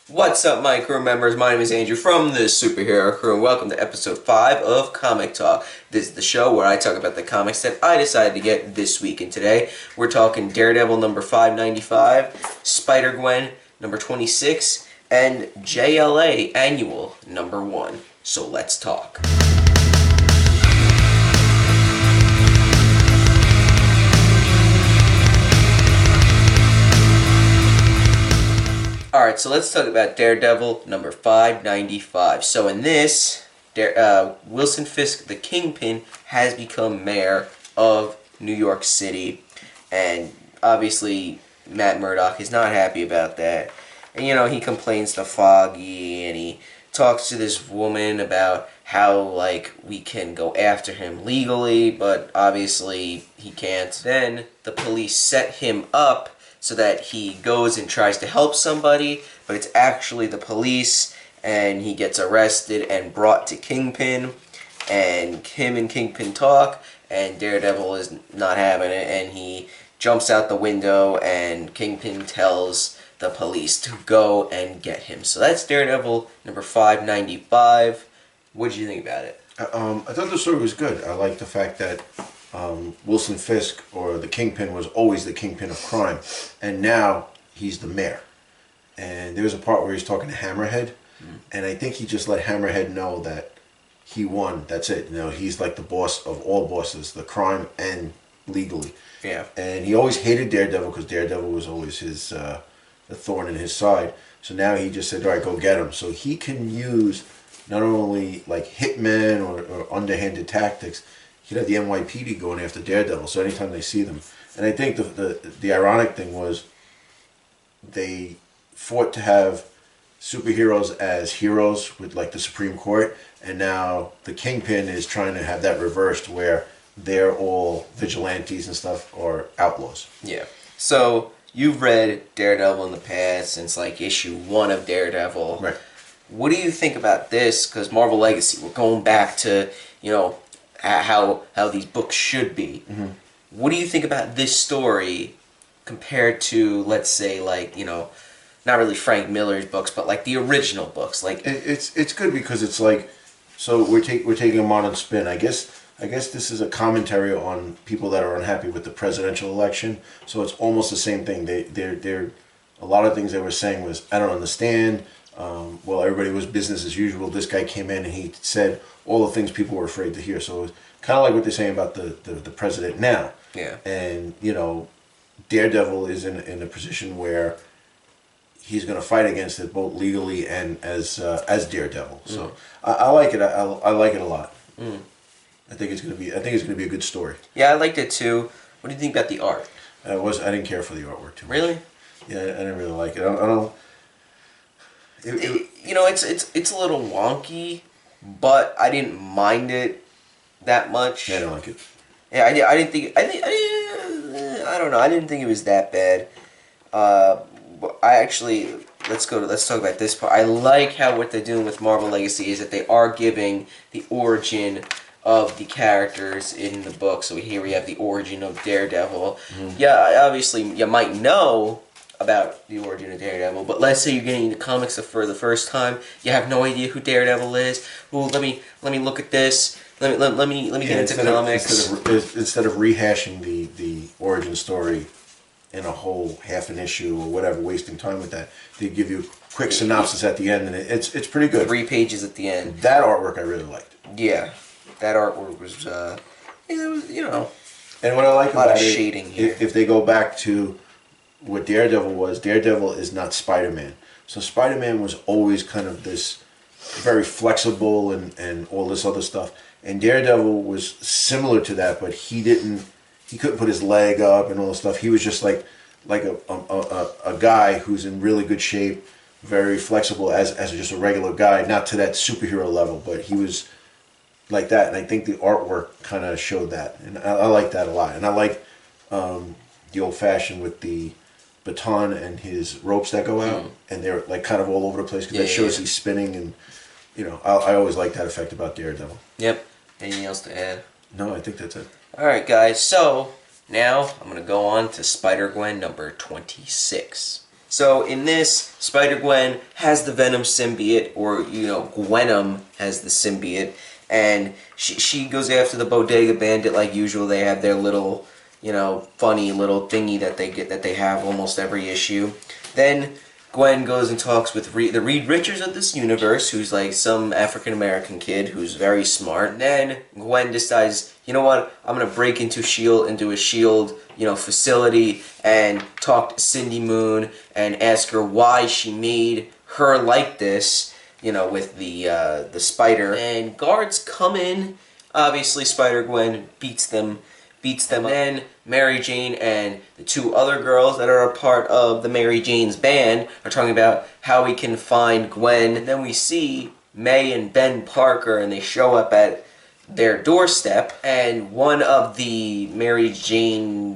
What's up, my crew members? My name is Andrew from the Superherocrew, and welcome to episode 5 of Comic Talk. This is the show where I talk about the comics that I decided to get this week, and today we're talking Daredevil number 595, Spider-Gwen number 26, and JLA Annual number 1. So let's talk. Alright, so let's talk about Daredevil number 595. So in this, Wilson Fisk, the Kingpin, has become mayor of New York City. And obviously, Matt Murdock is not happy about that. And he complains to Foggy, and he talks to this woman about how, we can go after him legally, but obviously he can't. Then the police set him up so that he goes and tries to help somebody, but it's actually the police, and he gets arrested and brought to Kingpin, and him and Kingpin talk, and Daredevil is not having it, and he jumps out the window, and Kingpin tells the police to go and get him. So that's Daredevil number 595. What did you think about it? I thought the story was good. I like the fact that Wilson Fisk, or the Kingpin, was always the Kingpin of crime, and now he's the mayor. And there's a part where he's talking to Hammerhead, and I think he just let Hammerhead know that he won. That's it. He's like the boss of all bosses, the crime and legally. Yeah. And he always hated Daredevil because Daredevil was always his the thorn in his side. So now he just said, all right, go get him. So he can use not only like hitmen or underhanded tactics. He'd have the NYPD going after Daredevil, so anytime they see them. And I think the ironic thing was they fought to have superheroes as heroes with like the Supreme Court, and now the Kingpin is trying to have that reversed where they're all vigilantes and stuff, or outlaws. Yeah. So you've read Daredevil in the past since issue 1 of Daredevil. Right. What do you think about this? Because Marvel Legacy, we're going back to, how these books should be. Mm-hmm. What do you think about this story compared to, let's say, not really Frank Miller's books, but the original books? It's good because it's so we're taking a modern spin. I guess this is a commentary on people that are unhappy with the presidential election. So it's almost the same thing. They're a lot of things they were saying was, I don't understand. Well, everybody was business as usual. This guy came in and he said all the things people were afraid to hear. So it was kind of like what they're saying about the president now. Yeah. And, Daredevil is in a position where he's going to fight against it both legally and as Daredevil. So I like it. I like it a lot. Mm. I think it's going to be a good story. Yeah, I liked it too. What do you think about the art? I didn't care for the artwork too much. Really? Yeah, I didn't really like it. I don't. It's a little wonky, but I didn't mind it that much. Yeah, I don't like it. Yeah, I didn't think. I don't know. I didn't think it was that bad. But I actually let's talk about this part. I like how what they're doing with Marvel Legacy is that they are giving the origin of the characters in the book. So here we have the origin of Daredevil. Mm-hmm. Yeah, obviously you might know about the origin of Daredevil, but let's say you're getting into comics for the first time, you have no idea who Daredevil is. Well, let me look at this. Let me get into comics. Instead of rehashing the origin story in a whole half an issue or whatever, wasting time with that, they give you a quick synopsis at the end, and it's pretty good. 3 pages at the end. That artwork I really liked. Yeah, that artwork was it was And what I like about shading here. If they go back to what Daredevil was, Daredevil is not Spider-Man. So Spider-Man was always kind of this very flexible and all this other stuff. And Daredevil was similar to that, but he couldn't put his leg up and all this stuff. He was just like a guy who's in really good shape, very flexible as just a regular guy, not to that superhero level, but he was like that. And I think the artwork kind of showed that. And I like that a lot. And I like the old-fashioned with the baton and his ropes that go out, and they're kind of all over the place because that shows he's spinning, and I always like that effect about Daredevil. Yep. Anything else to add? No, I think that's it. All right, guys. So now I'm gonna go on to Spider-Gwen number 26. So in this, Spider-Gwen has the Venom symbiote, or, you know, Gwenom has the symbiote, and she goes after the Bodega Bandit like usual. They have their little, you know, funny little thingy that they have almost every issue. Then Gwen goes and talks with the Reed Richards of this universe, who's like some African-American kid who's very smart. And then Gwen decides, you know what, I'm gonna break into a SHIELD, you know, facility and talk to Cindy Moon and ask her why she made her like this, you know, with the spider. And guards come in. Obviously, Spider-Gwen beats them. And then Mary Jane and the two other girls that are a part of the Mary Jane's band are talking about how we can find Gwen. And then we see May and Ben Parker, and they show up at their doorstep, and one of the Mary Jane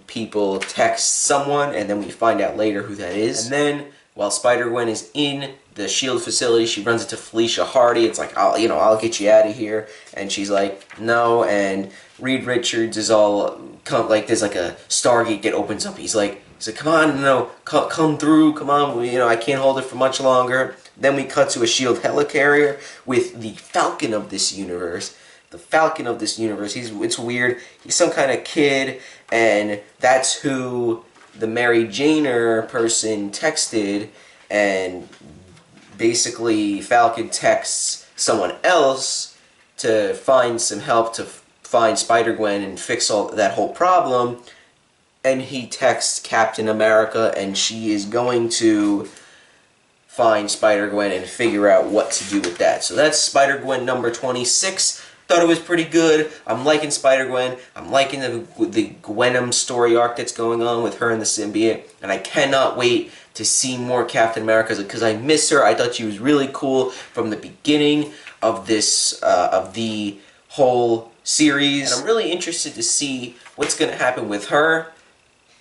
people texts someone, and then we find out later who that is. And then while Spider-Gwen is in the SHIELD facility, she runs into Felicia Hardy. It's like, I'll get you out of here. And she's like, no. And Reed Richards is all, there's like a Stargate that opens up. He's like, come on, no, come through, come on, I can't hold it for much longer. Then we cut to a SHIELD helicarrier with the Falcon of this universe. The Falcon of this universe, it's weird. He's some kind of kid, and that's who the Mary Janer person texted, and basically Falcon texts someone else to find some help to find Spider-Gwen and fix all that whole problem, and he texts Captain America, and she is going to find Spider-Gwen and figure out what to do with that. So that's Spider-Gwen number 26. Thought it was pretty good. I'm liking Spider-Gwen. I'm liking the Gwenom story arc that's going on with her and the symbiote, and I cannot wait to see more Captain America because I miss her. I thought she was really cool from the beginning of this of the whole series, and I'm really interested to see what's going to happen with her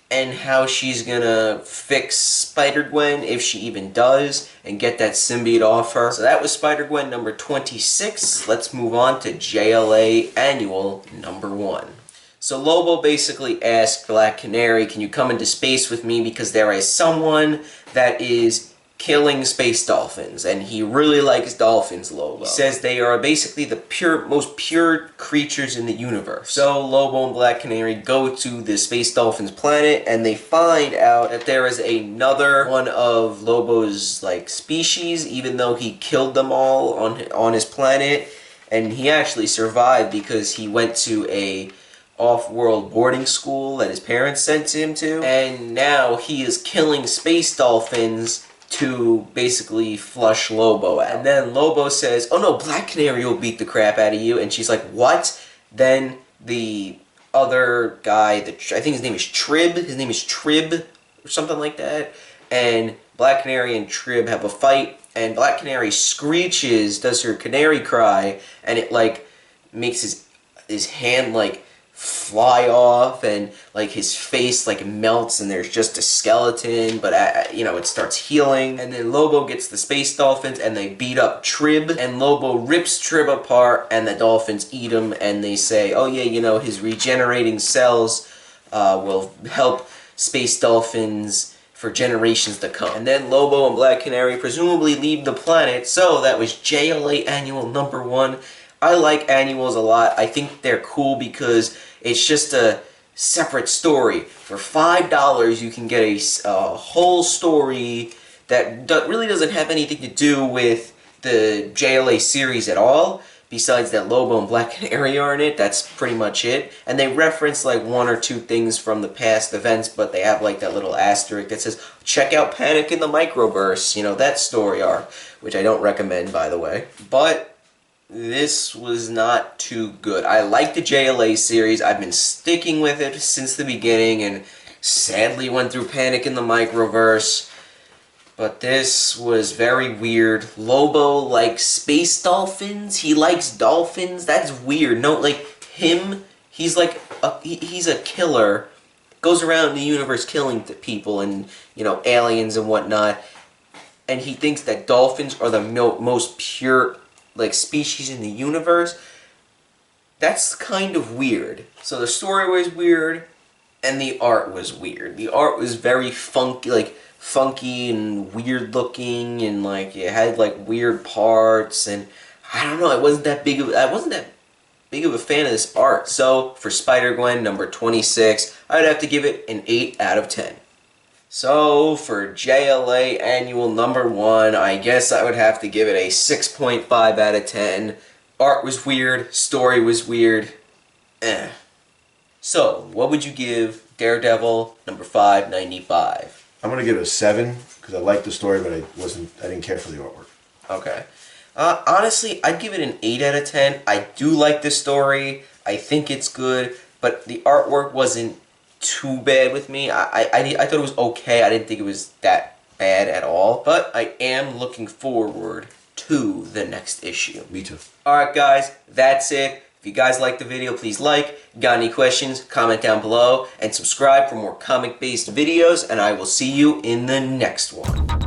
and how she's going to fix Spider-Gwen, if she even does, and get that symbiote off her. So that was Spider-Gwen number 26. Let's move on to JLA Annual number 1. So Lobo basically asked Black Canary, can you come into space with me because there is someone that is killing space dolphins, and he really likes dolphins, Lobo. He says they are basically the most pure creatures in the universe. So Lobo and Black Canary go to the space dolphins planet, and they find out that there is another one of Lobo's species, even though he killed them all on his planet, and he actually survived because he went to a off-world boarding school that his parents sent him to, and now he is killing space dolphins to basically flush Lobo out. And then Lobo says, oh no, Black Canary will beat the crap out of you. And she's like, what? Then the other guy, I think his name is Trib, or something like that. And Black Canary and Trib have a fight, and Black Canary screeches, does her canary cry, and it makes his hand fly off, and his face melts, and there's just a skeleton, but it starts healing. And then Lobo gets the space dolphins, and they beat up Trib, and Lobo rips Trib apart, and the dolphins eat him, and they say, oh yeah, his regenerating cells will help space dolphins for generations to come. And then Lobo and Black Canary presumably leave the planet. So that was JLA Annual number 1. I like annuals a lot. I think they're cool because it's just a separate story. For $5, you can get a whole story that really doesn't have anything to do with the JLA series at all, besides that Lobo and Black Canary are in it. That's pretty much it. And they reference one or two things from the past events, but they have that little asterisk that says, check out Panic in the Microverse, that story arc, which I don't recommend, by the way. But this was not too good. I like the JLA series. I've been sticking with it since the beginning, and sadly went through Panic in the Microverse. But this was very weird. Lobo likes space dolphins. He likes dolphins. That's weird. No, he's he's a killer. Goes around the universe killing people and, aliens and whatnot. And he thinks that dolphins are the most pure species in the universe. That's kind of weird. So the story was weird, and the art was weird. The art was very funky, funky and weird looking, and like it had like weird parts, and I don't know, I wasn't that big of a fan of this art. So for Spider-Gwen number 26, I'd have to give it an 8 out of 10. So for JLA Annual number 1, I guess I would have to give it a 6.5 out of 10. Art was weird, story was weird. So, what would you give Daredevil number 595? I'm gonna give it a 7 because I liked the story, but I didn't care for the artwork. Okay. Honestly, I'd give it an 8 out of 10. I do like the story. I think it's good, but the artwork wasn't too bad with me. I thought it was okay. I didn't think it was that bad at all, but I am looking forward to the next issue. Me too. Alright guys, that's it. If you guys liked the video, please like. Got any questions, comment down below, and subscribe for more comic-based videos, and I will see you in the next one.